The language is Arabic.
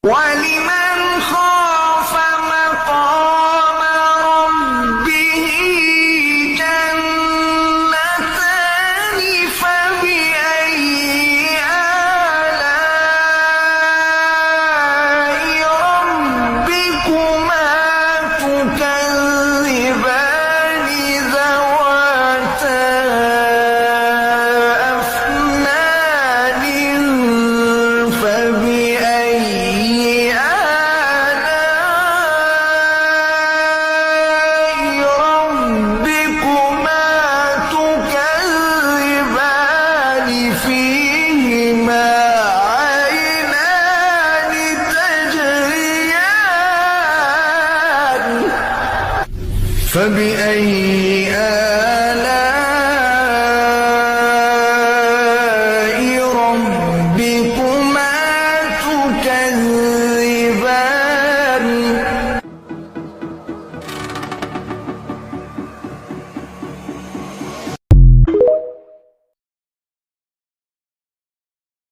ولمن خاف مقام ربه جنتان فبأي آلاء ربكما تكذبان ذواتا أفنان فبأي ربكما تكذبان فيهما عينان تجريان فبأي